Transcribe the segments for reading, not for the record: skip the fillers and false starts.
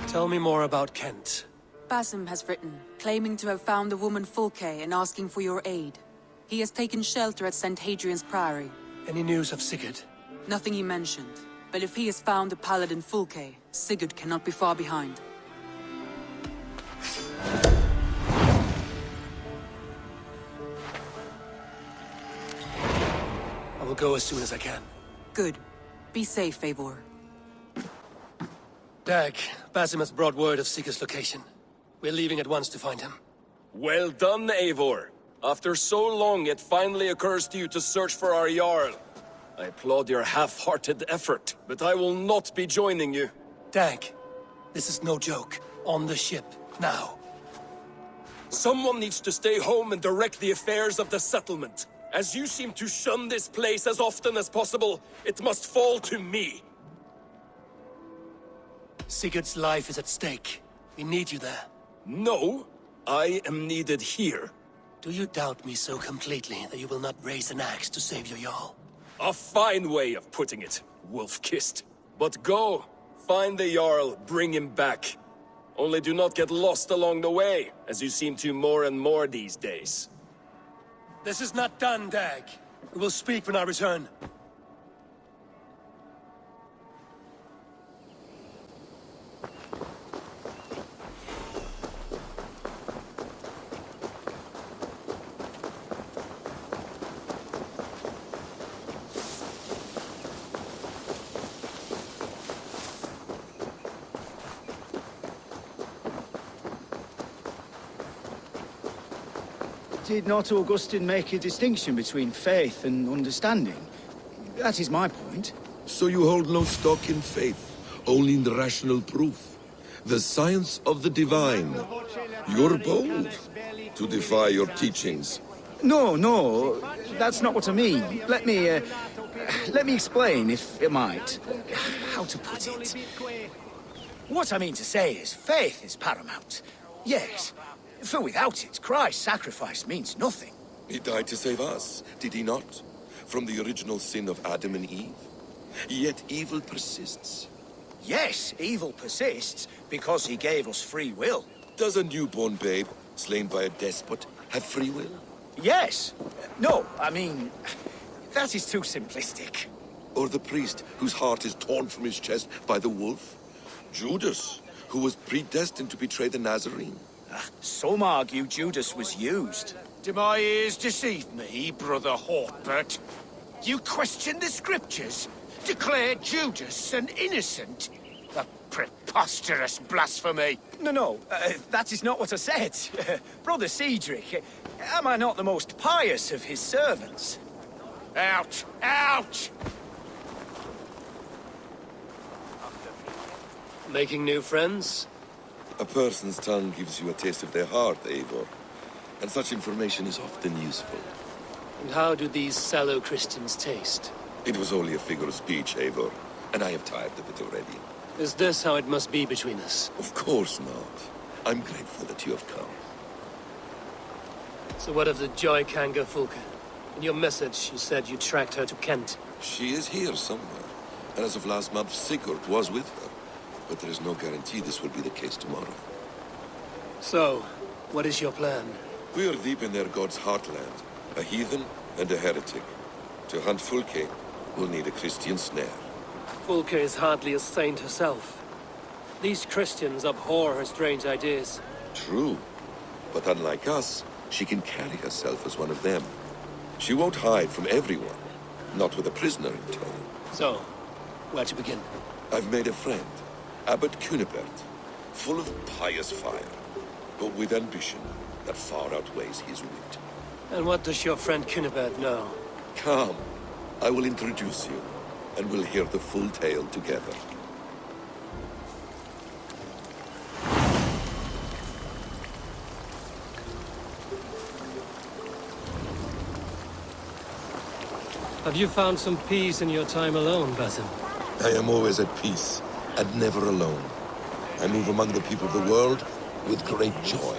Tell me more about Kent. Basim has written, claiming to have found the woman Fulke and asking for your aid. He has taken shelter at St. Hadrian's Priory. Any news of Sigurd? Nothing he mentioned. But if he has found the paladin Fulke, Sigurd cannot be far behind. I will go as soon as I can. Good. Be safe, Eivor. Dag, Basim has brought word of Sigurd's location. We're leaving at once to find him. Well done, Eivor. After so long, it finally occurs to you to search for our Jarl. I applaud your half-hearted effort, but I will not be joining you. Dag, this is no joke. On the ship, now. Someone needs to stay home and direct the affairs of the settlement. As you seem to shun this place as often as possible, it must fall to me. Sigurd's life is at stake. We need you there. No, I am needed here. Do you doubt me so completely that you will not raise an axe to save your Jarl? A fine way of putting it, wolf-kissed. But go, find the Jarl, bring him back. Only do not get lost along the way, as you seem to more and more these days. This is not done, Dag. We will speak when I return. Did not Augustine make a distinction between faith and understanding? That is my point. So you hold no stock in faith, only in the rational proof. The science of the divine. You're bold to defy your teachings. No, that's not what I mean. Let me explain, if it might. How to put it? What I mean to say is, faith is paramount. Yes. For without it, Christ's sacrifice means nothing. He died to save us, did he not? From the original sin of Adam and Eve. Yet evil persists. Yes, evil persists because he gave us free will. Does a newborn babe, slain by a despot, have free will? Yes. No, I mean, that is too simplistic. Or the priest whose heart is torn from his chest by the wolf? Judas, who was predestined to betray the Nazarene? Some argue Judas was used. Do my ears deceive me, Brother Hawkbert? You question the scriptures? Declare Judas an innocent? A preposterous blasphemy! No, that is not what I said. Brother Cedric, am I not the most pious of his servants? Out! Out! Making new friends? A person's tongue gives you a taste of their heart, Eivor. And such information is often useful. And how do these sallow Christians taste? It was only a figure of speech, Eivor. And I have tired of it already. Is this how it must be between us? Of course not. I'm grateful that you have come. So what of the Joy Kanga Fulke? In your message, you said you tracked her to Kent. She is here somewhere. And as of last month, Sigurd was with her. But there is no guarantee this will be the case tomorrow. So, what is your plan? We are deep in their god's heartland. A heathen and a heretic. To hunt Fulke, we'll need a Christian snare. Fulke is hardly a saint herself. These Christians abhor her strange ideas. True. But unlike us, she can carry herself as one of them. She won't hide from everyone. Not with a prisoner in tow. So, where to begin? I've made a friend. Abbot Cunibert, full of pious fire, but with ambition that far outweighs his wit. And what does your friend Cunibert know? Come, I will introduce you, and we'll hear the full tale together. Have you found some peace in your time alone, Basim? I am always at peace, and never alone. I move among the people of the world with great joy.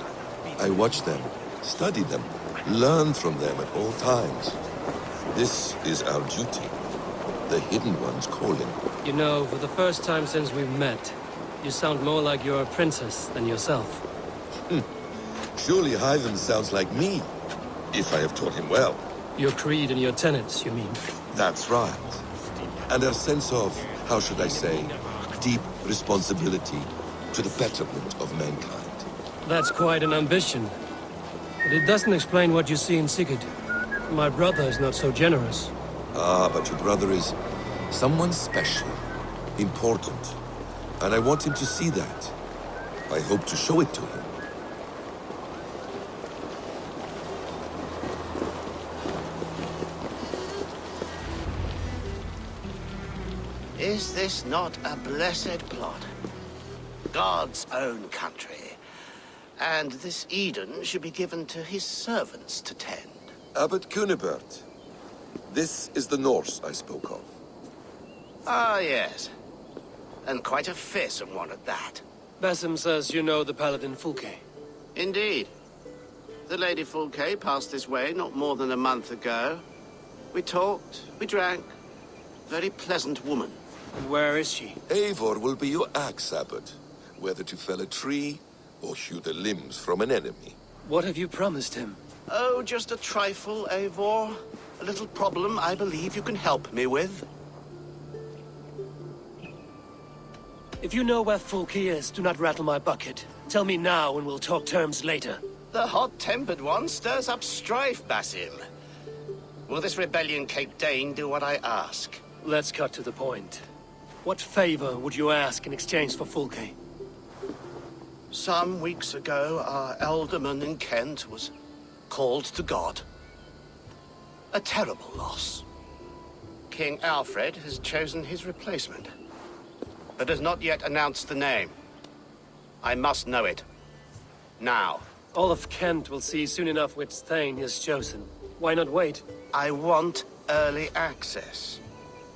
I watch them, study them, learn from them at all times. This is our duty, the Hidden One's calling. You know, for the first time since we met, You sound more like you're a princess than yourself. Surely Hyven sounds like me, if I have taught him well. Your creed and your tenets, you mean? That's right. And a sense of, how should I say, deep responsibility to the betterment of mankind. That's quite an ambition. But it doesn't explain what you see in Sigurd. My brother is not so generous. Ah, but your brother is someone special, important. And I want him to see that. I hope to show it to him. Is this not a blessed plot? God's own country. And this Eden should be given to his servants to tend. Abbot Cunibert. This is the Norse I spoke of. Ah, yes. And quite a fearsome one at that. Basim says you know the paladin Fulke. Indeed. The Lady Fulke passed this way not more than a month ago. We talked, we drank. Very pleasant woman. And where is she? Eivor will be your axe, Abbot. Whether to fell a tree or hew the limbs from an enemy. What have you promised him? Oh, just a trifle, Eivor. A little problem I believe you can help me with. If you know where Fulke is, do not rattle my bucket. Tell me now and we'll talk terms later. The hot-tempered one stirs up strife, Basim. Will this rebellion Cape Dane do what I ask? Let's cut to the point. What favor would you ask in exchange for Fulke? Some weeks ago, our alderman in Kent was called to God. A terrible loss. King Alfred has chosen his replacement, but has not yet announced the name. I must know it. Now. All of Kent will see soon enough which Thane is chosen. Why not wait? I want early access.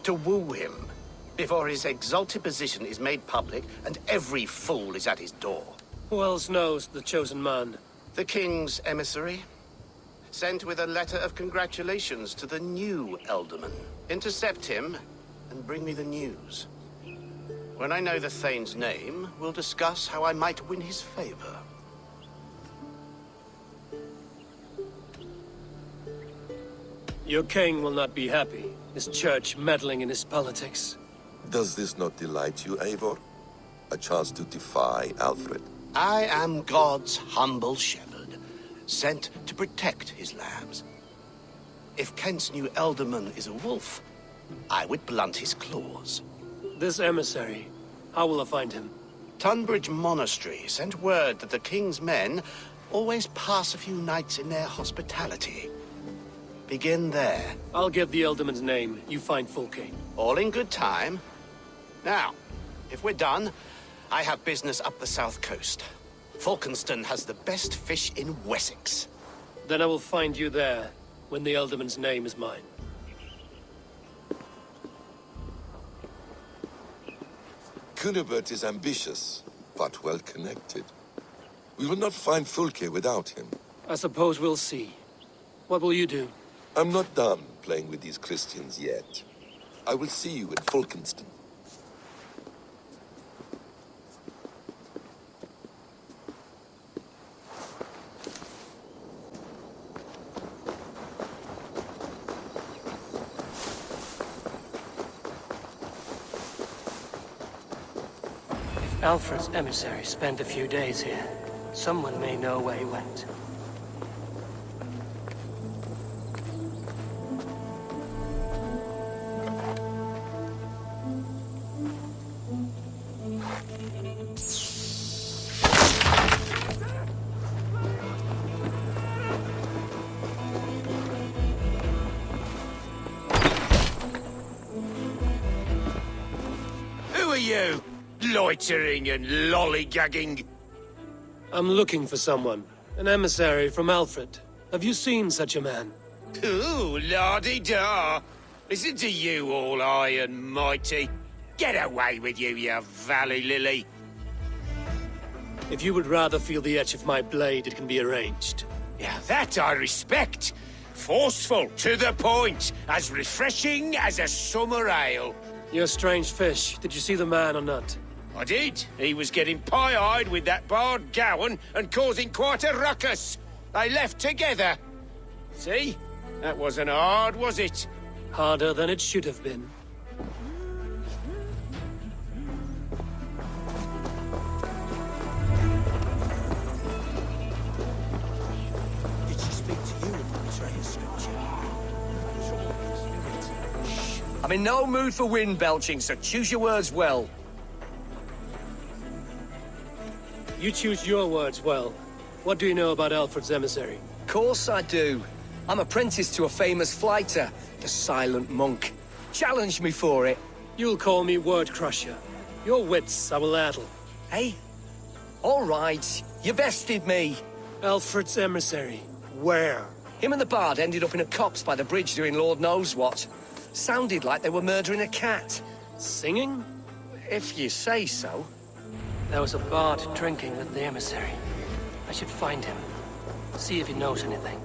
To woo him, before his exalted position is made public and every fool is at his door. Who else knows the chosen man? The king's emissary, sent with a letter of congratulations to the new alderman. Intercept him and bring me the news. When I know the Thane's name, we'll discuss how I might win his favor. Your king will not be happy. His church meddling in his politics. Does this not delight you, Eivor? A chance to defy Alfred? I am God's humble shepherd, sent to protect his lambs. If Kent's new alderman is a wolf, I would blunt his claws. This emissary, how will I find him? Tunbridge Monastery sent word that the king's men always pass a few nights in their hospitality. Begin there. I'll give the alderman's name. You find Fulke. All in good time. Now, if we're done, I have business up the south coast. Falkenston has the best fish in Wessex. Then I will find you there, when the alderman's name is mine. Cunibert is ambitious, but well-connected. We will not find Fulke without him. I suppose we'll see. What will you do? I'm not done playing with these Christians yet. I will see you in Falkenston. If Alfred's emissary spent a few days here, someone may know where he went. Who are you? Loitering and lollygagging. I'm looking for someone. An emissary from Alfred. Have you seen such a man? Ooh, la-di-da. Listen to you, all high and mighty. Get away with you, you valley lily. If you would rather feel the edge of my blade, it can be arranged. Yeah, that I respect. Forceful, to the point, as refreshing as a summer ale. You're a strange fish. Did you see the man or not? I did. He was getting pie-eyed with that bard Gowan and causing quite a ruckus. They left together. See? That wasn't hard, was it? Harder than it should have been. Did she speak to you in the betrayer's scripture? I'm in no mood for wind belching, so choose your words well. You choose your words well. What do you know about Alfred's emissary? Course I do. I'm apprentice to a famous fighter, the Silent Monk. Challenge me for it. You'll call me Word Crusher. Your wits I will addle. Hey? All right, you bested me. Alfred's emissary. Where? Him and the bard ended up in a copse by the bridge doing Lord knows what. Sounded like they were murdering a cat. Singing? If you say so. There was a bard drinking with the emissary. I should find him. See if he knows anything.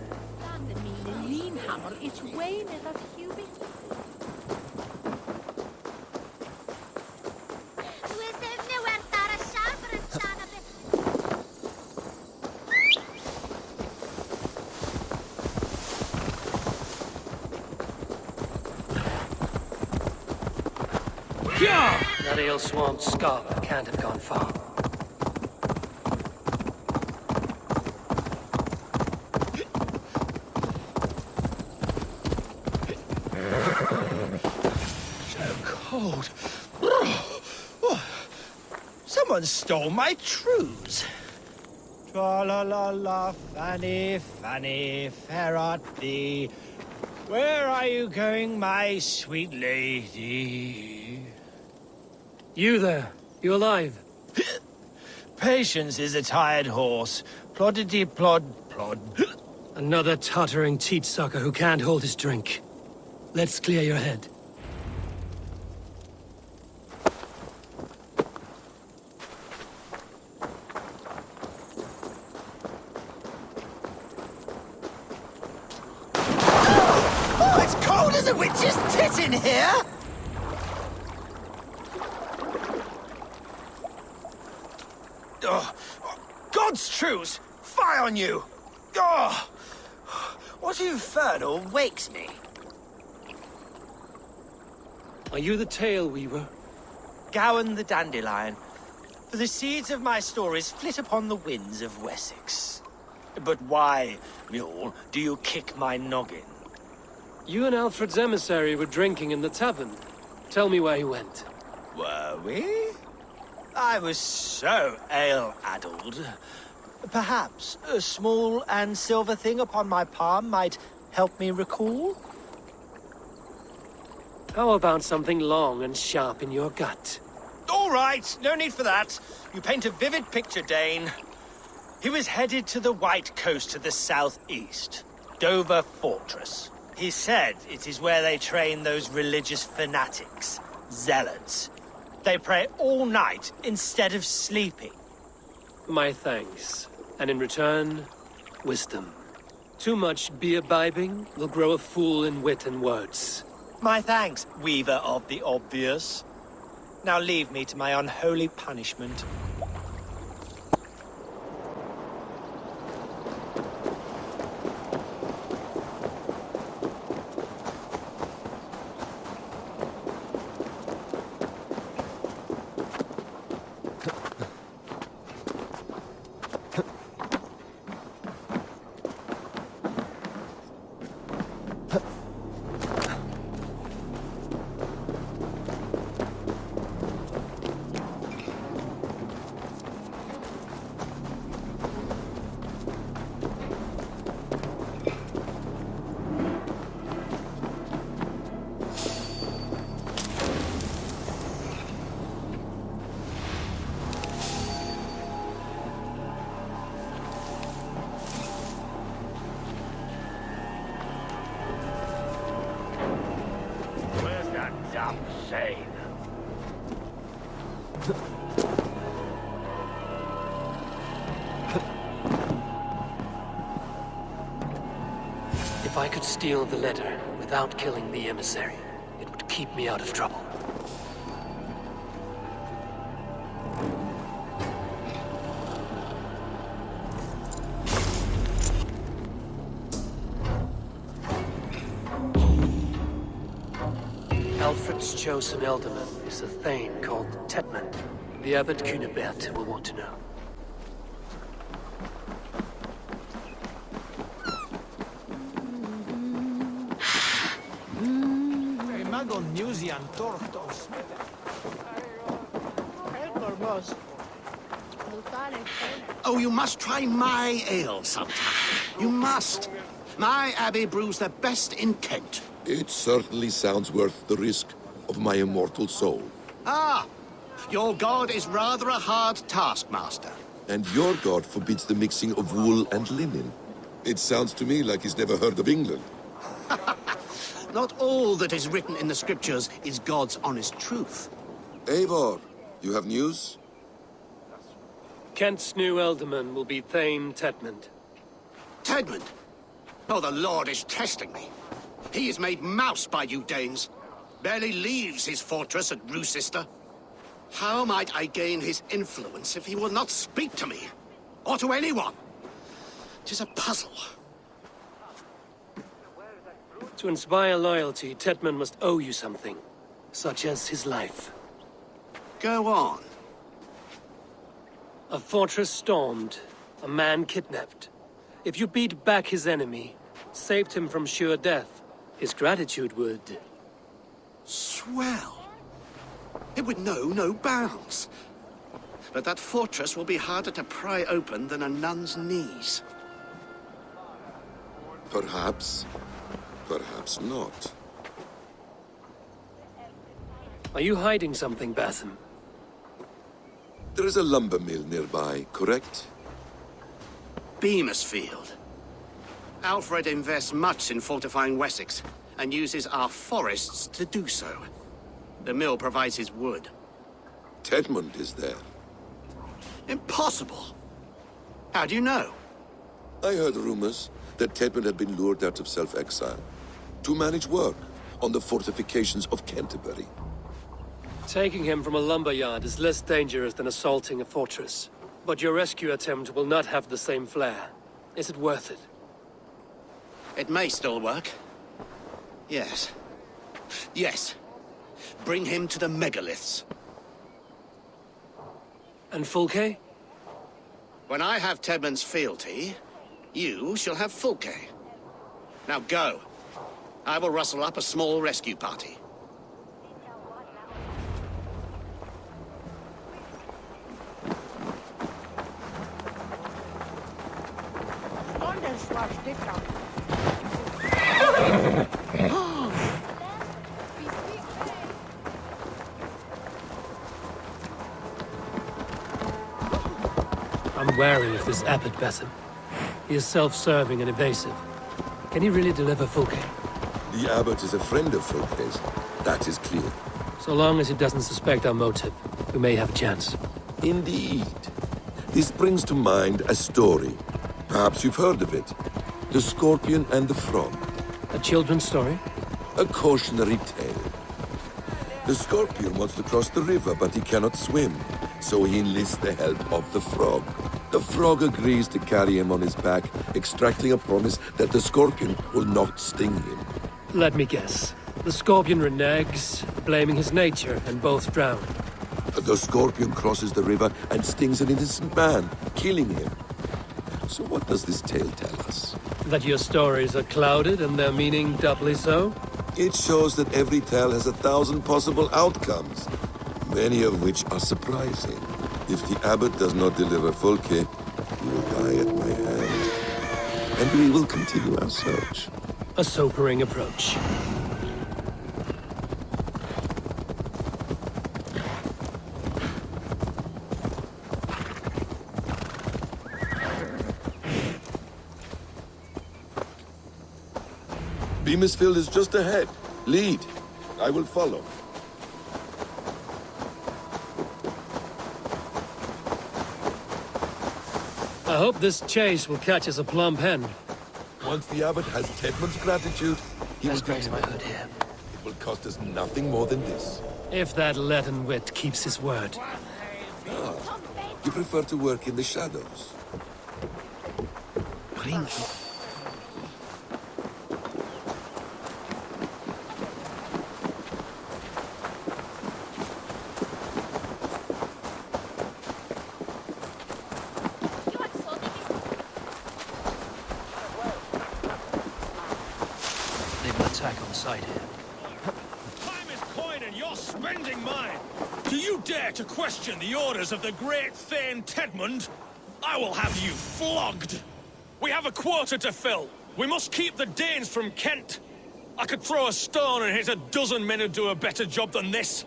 That ale-swamped scholar can't have gone far. Cold. Someone stole my trews. Tra-la-la-la, Fanny, Fanny, fair art thee. Where are you going, my sweet lady? You there. You alive? Patience is a tired horse. Ploddity plod plod. Another tottering teat-sucker who can't hold his drink. Let's clear your head. Oh, it's cold as a witch's tit in here! Oh, God's truce! Fie on you! Oh, what infernal wakes me? Are you the tale weaver? Gowan the dandelion. For the seeds of my stories flit upon the winds of Wessex. But why, mule, do you kick my noggin? You and Alfred's emissary were drinking in the tavern. Tell me where he went. Were we? I was so ale-addled. Perhaps a small and silver thing upon my palm might help me recall? How about something long and sharp in your gut? All right, no need for that. You paint a vivid picture, Dane. He was headed to the White Coast to the southeast, Dover Fortress. He said it is where they train those religious fanatics, zealots. They pray all night instead of sleeping. My thanks. And in return, wisdom. Too much beer-bibbing will grow a fool in wit and words. My thanks, weaver of the obvious. Now leave me to my unholy punishment. If I could steal the letter without killing the emissary, it would keep me out of trouble. Ireland's chosen alderman is a thane called Tetman. The abbot Cunibert will want to know. Oh, you must try my ale sometime. You must. My abbey brews the best in Kent. It certainly sounds worth the risk of my immortal soul. Ah, your god is rather a hard taskmaster. And your god forbids the mixing of wool and linen. It sounds to me like he's never heard of England. Not all that is written in the scriptures is God's honest truth. Eivor, you have news? Kent's new alderman will be Thane Tetmund. Tedmund? Oh, the Lord is testing me. He is made mouse by you Danes. Barely leaves his fortress at Roosester. How might I gain his influence if he will not speak to me? Or to anyone? 'Tis a puzzle. To inspire loyalty, Tetman must owe you something, such as his life. Go on. A fortress stormed, a man kidnapped. If you beat back his enemy, saved him from sure death, his gratitude would... Swell. It would know no bounds. But that fortress will be harder to pry open than a nun's knees. Perhaps. Perhaps not. Are you hiding something, Batham? There is a lumber mill nearby, correct? Beamisfield. Alfred invests much in fortifying Wessex, and uses our forests to do so. The mill provides his wood. Tetmund is there. Impossible! How do you know? I heard rumors that Tetmund had been lured out of self-exile to manage work on the fortifications of Canterbury. Taking him from a lumberyard is less dangerous than assaulting a fortress. But your rescue attempt will not have the same flair. Is it worth it? It may still work. Yes. Yes. Bring him to the megaliths. And Fulke? When I have Tedmund's fealty, you shall have Fulke. Now go. I will rustle up a small rescue party. I'm wary of this Abbot Batham. He is self-serving and evasive. Can he really deliver Fulke? The abbot is a friend of Fulke's. That is clear. So long as he doesn't suspect our motive, we may have a chance. Indeed. This brings to mind a story. Perhaps you've heard of it. The Scorpion and the Frog. A children's story? A cautionary tale. The Scorpion wants to cross the river, but he cannot swim. So he enlists the help of the Frog. The Frog agrees to carry him on his back, extracting a promise that the Scorpion will not sting him. Let me guess. The Scorpion reneges, blaming his nature, and both drown. The Scorpion crosses the river and stings an innocent man, killing him. So what does this tale tell us? That your stories are clouded and their meaning doubly so? It shows that every tale has 1,000 possible outcomes, many of which are surprising. If the abbot does not deliver Fulke, he will die at my hand. And we will continue our search. A sobering approach. Beamisfield is just ahead. Lead. I will follow. I hope this chase will catch us a plump hen. Once the abbot has Tedmund's gratitude, he will Let's graze my hood here. It will cost us nothing more than this. If that leaden wit keeps his word. You prefer to work in the shadows. Bring him. outside here. Time is coin and you're spending mine! Do you dare to question the orders of the great Thane Tedmund? I will have you flogged! We have a quota to fill! We must keep the Danes from Kent! I could throw a stone and hit a dozen men who do a better job than this!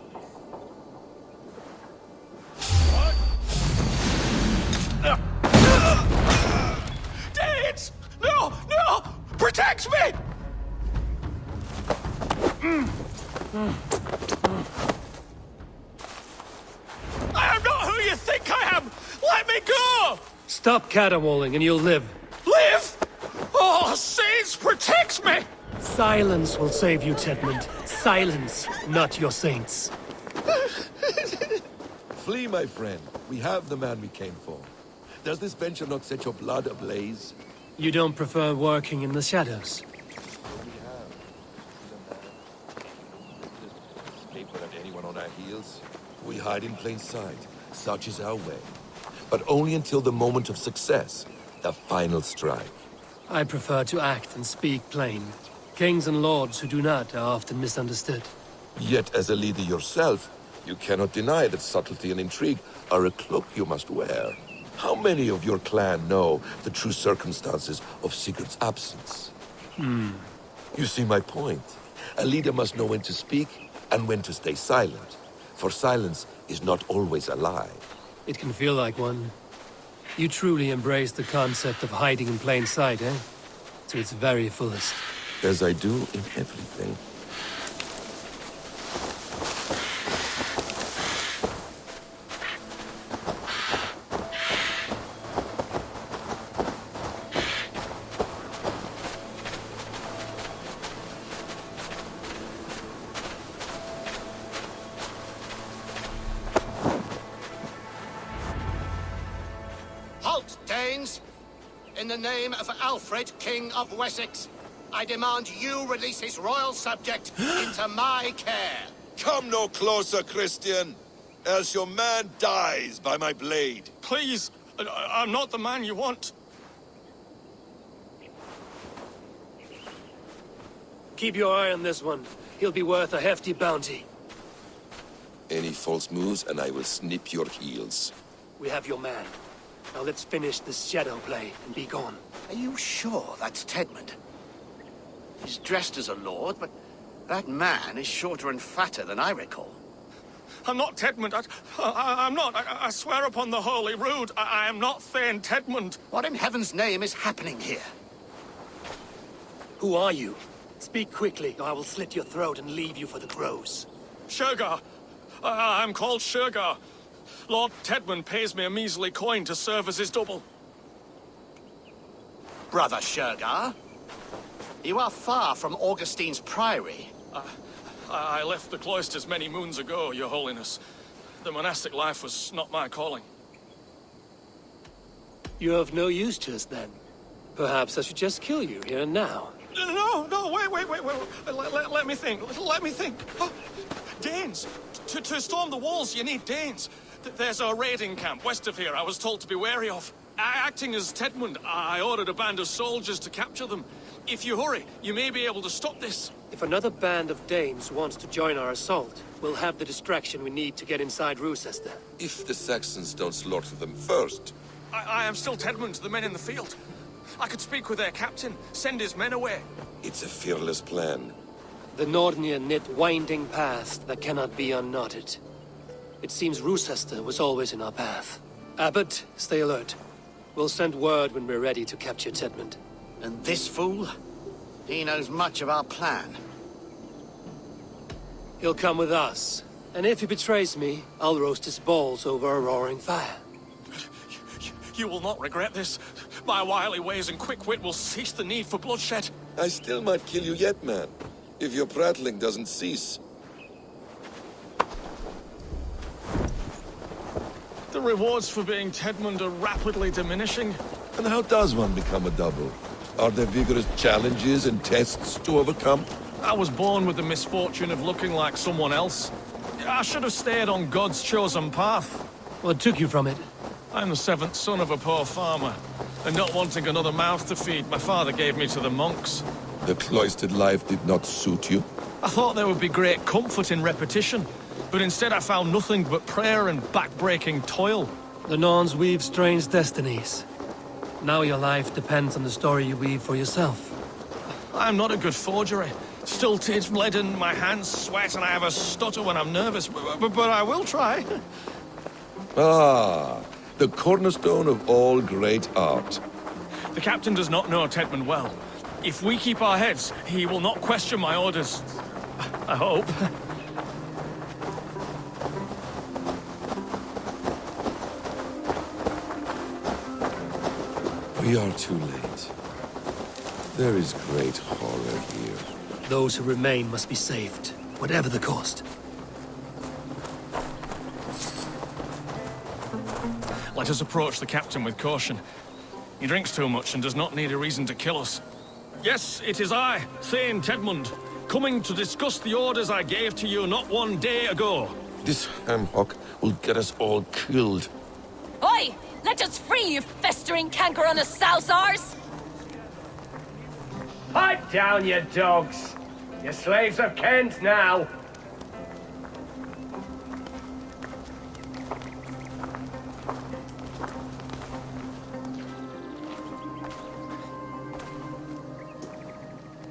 What? Danes! No! No! Protect me! I am not who you think I am! Let me go! Stop caterwauling and you'll live. Live? Oh, saints, protect me! Silence will save you, Tedmund. Silence, not your saints. Flee, my friend. We have the man we came for. Does this venture not set your blood ablaze? You don't prefer working in the shadows? Escape without anyone on our heels? We hide in plain sight. Such is our way. But only until the moment of success. The final strike. I prefer to act and speak plain. Kings and lords who do not are often misunderstood. Yet, as a leader yourself, you cannot deny that subtlety and intrigue are a cloak you must wear. How many of your clan know the true circumstances of Sigurd's absence? You see my point. A leader must know when to speak and when to stay silent. For silence is not always a lie. It can feel like one. You truly embrace the concept of hiding in plain sight, eh? To its very fullest. As I do in everything. Halt, Danes! In the name of Alfred, King of Wessex, I demand you release his royal subject into my care. Come no closer, Christian, else your man dies by my blade. Please, I'm not the man you want. Keep your eye on this one. He'll be worth a hefty bounty. Any false moves and I will snip your heels. We have your man. Now let's finish this shadow play and be gone. Are you sure that's Tedmund? He's dressed as a lord, but that man is shorter and fatter than I recall. I'm not Tedmund. I'm not. I swear upon the Holy Rood, I am not Thane Tedmund. What in heaven's name is happening here? Who are you? Speak quickly, or I will slit your throat and leave you for the crows. Shergar. I'm called Shergar. Lord Tedmund pays me a measly coin to serve as his double. Brother Shergar? You are far from Augustine's priory. I left the cloisters many moons ago, Your Holiness. The monastic life was not my calling. You're of no use to us, then. Perhaps I should just kill you here and now. No, wait. Let me think. Oh, Danes! To storm the walls, you need Danes. There's a raiding camp west of here I was told to be wary of. Acting as Tedmund, I ordered a band of soldiers to capture them. If you hurry, you may be able to stop this. If another band of Danes wants to join our assault, we'll have the distraction we need to get inside Rochester. If the Saxons don't slaughter them first. I am still Tedmund to the men in the field. I could speak with their captain, send his men away. It's a fearless plan. The Nordnir knit winding paths that cannot be unknotted. It seems Rochester was always in our path. Abbot, stay alert. We'll send word when we're ready to capture Tedmund. And this fool? He knows much of our plan. He'll come with us. And if he betrays me, I'll roast his balls over a roaring fire. You will not regret this. My wily ways and quick wit will cease the need for bloodshed. I still might kill you yet, man. If your prattling doesn't cease. The rewards for being Tedmund are rapidly diminishing. And how does one become a double? Are there vigorous challenges and tests to overcome? I was born with the misfortune of looking like someone else. I should have stayed on God's chosen path. What took you from it? I'm the seventh son of a poor farmer. And not wanting another mouth to feed, my father gave me to the monks. The cloistered life did not suit you? I thought there would be great comfort in repetition, but instead I found nothing but prayer and back-breaking toil. The Norns weave strange destinies. Now your life depends on the story you weave for yourself. I'm not a good forger. Stilted, leaden, my hands sweat, and I have a stutter when I'm nervous, but I will try. Ah, the cornerstone of all great art. The captain does not know Tedmund well. If we keep our heads, he will not question my orders. I hope. We are too late. There is great horror here. Those who remain must be saved, whatever the cost. Let us approach the captain with caution. He drinks too much and does not need a reason to kill us. Yes, it is I, Thane Tedmund, coming to discuss the orders I gave to you not one day ago. This ham-hock will get us all killed. Oi! Let us free, you festering canker on a sousars! Pipe down, you dogs! Your slaves of Kent now!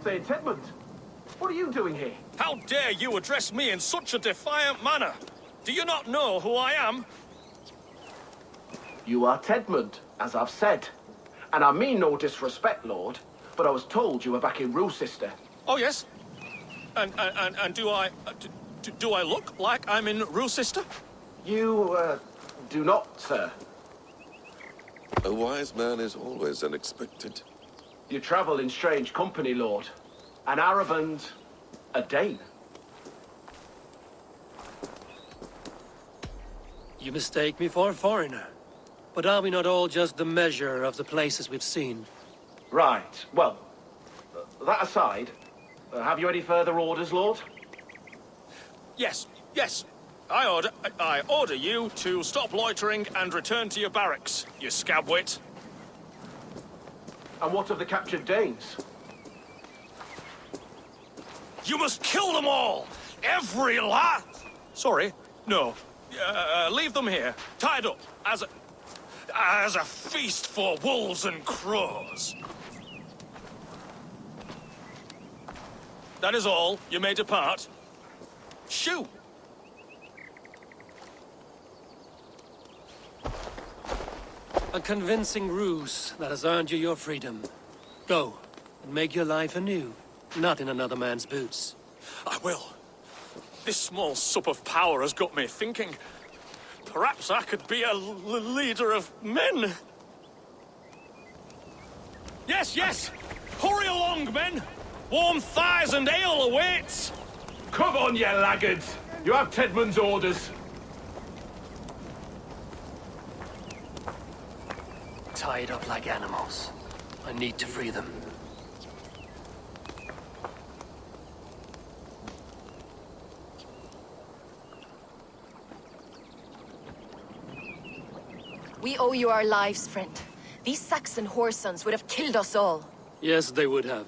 Say, Tedmund, what are you doing here? How dare you address me in such a defiant manner? Do you not know who I am? You are Tedmund, as I've said. And I mean no disrespect, Lord, but I was told you were back in Rochester. Oh, yes? And do I look like I'm in Rochester? You, do not, sir. A wise man is always unexpected. You travel in strange company, Lord. An Arab and a Dane. You mistake me for a foreigner. But are we not all just the measure of the places we've seen? Right, well, that aside, have you any further orders, Lord? Yes. I order you to stop loitering and return to your barracks, you scabwit. And what of the captured Danes? You must kill them all! Every last! Sorry, no. Leave them here, tied up, as a feast for wolves and crows. That is all. You may depart. Shoo! A convincing ruse that has earned you your freedom. Go, and make your life anew, not in another man's boots. I will. This small sup of power has got me thinking. Perhaps I could be a leader of men. Yes! Hurry along, men! Warm thighs and ale awaits! Come on, you laggards! You have Tedmund's orders. Tied up like animals. I need to free them. We owe you our lives, friend. These Saxon whoresons would have killed us all. Yes, they would have.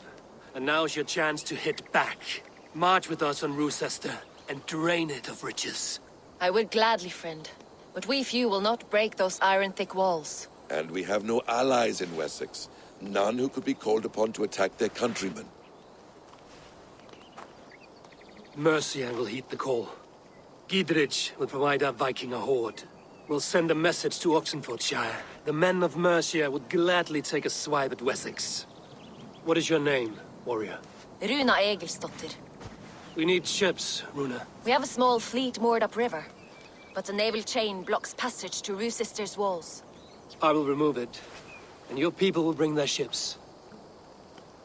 And now's your chance to hit back. March with us on Rochester and drain it of riches. I would gladly, friend. But we few will not break those iron-thick walls. And we have no allies in Wessex. None who could be called upon to attack their countrymen. Mercia will heed the call. Gidrich will provide our Viking a horde. We'll send a message to Oxenfordshire. The men of Mercia would gladly take a swipe at Wessex. What is your name, warrior? Runa Egilsdotter. We need ships, Runa. We have a small fleet moored upriver, but the naval chain blocks passage to Rochester's walls. I will remove it, and your people will bring their ships.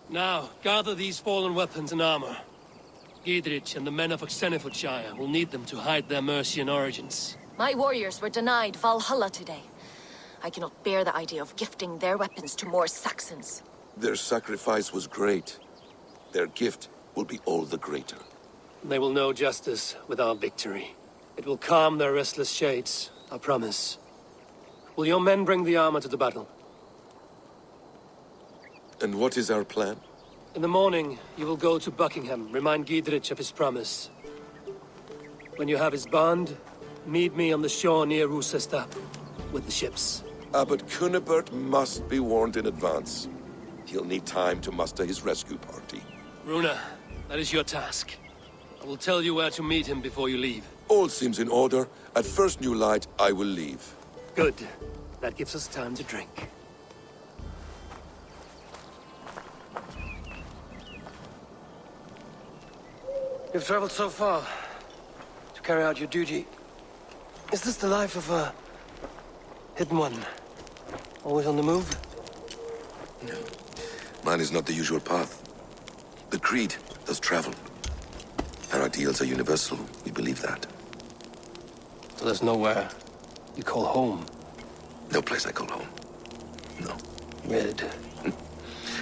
Now, gather these fallen weapons and armor. Gidrich and the men of Oxenfordshire will need them to hide their Mercian origins. My warriors were denied Valhalla today. I cannot bear the idea of gifting their weapons to more Saxons. Their sacrifice was great. Their gift will be all the greater. They will know justice with our victory. It will calm their restless shades, I promise. Will your men bring the armor to the battle? And what is our plan? In the morning, you will go to Buckingham, remind Giedrich of his promise. When you have his bond, meet me on the shore near Rochester with the ships. Abbot Cunibert must be warned in advance. He'll need time to muster his rescue party. Runa, that is your task. I will tell you where to meet him before you leave. All seems in order. At first new light, I will leave. Good. That gives us time to drink. You've traveled so far to carry out your duty. Is this the life of a hidden one? Always on the move? No. Mine is not the usual path. The Creed does travel. Our ideals are universal. We believe that. So there's nowhere you call home? No place I call home. No. Weird.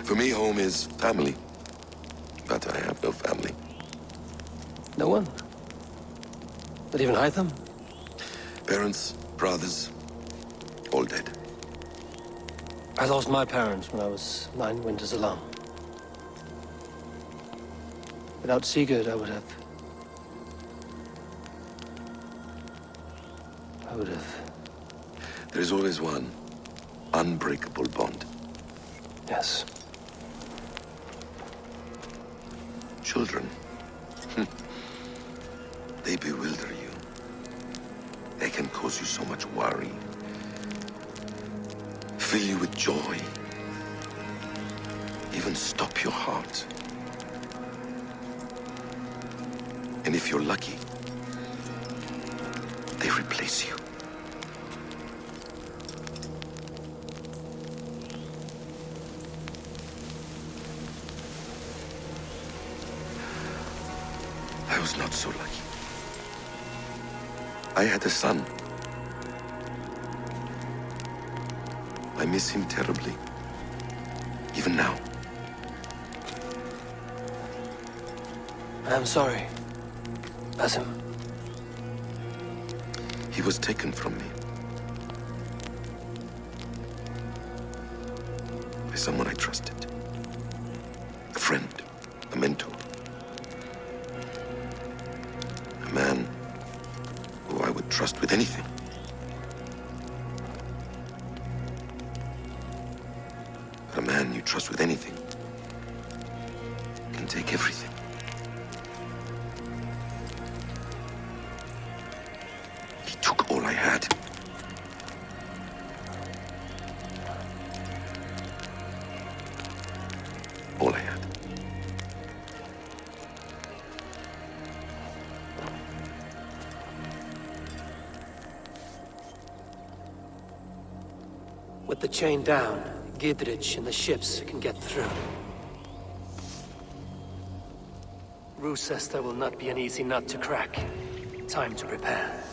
For me, home is family. But I have no family. No one? Not even Hytham? Parents, brothers, all dead. I lost my parents when I was 9 winters alone. Without Sigurd, I would have... There is always one unbreakable bond. Yes. Children. They bewilder you. They can cause you so much worry. Fill you with joy. Even stop your heart. And if you're lucky, they replace you. I was not so lucky. I had a son. I miss him terribly. Even now. I'm sorry. Basim. He was taken from me. By someone I trusted. A friend. A mentor. A man who I would trust with anything. But a man you trust with anything can take everything. He took all I had. All I had. With the chain down, Giedrich and the ships can get through. Rochester will not be an easy nut to crack. Time to prepare.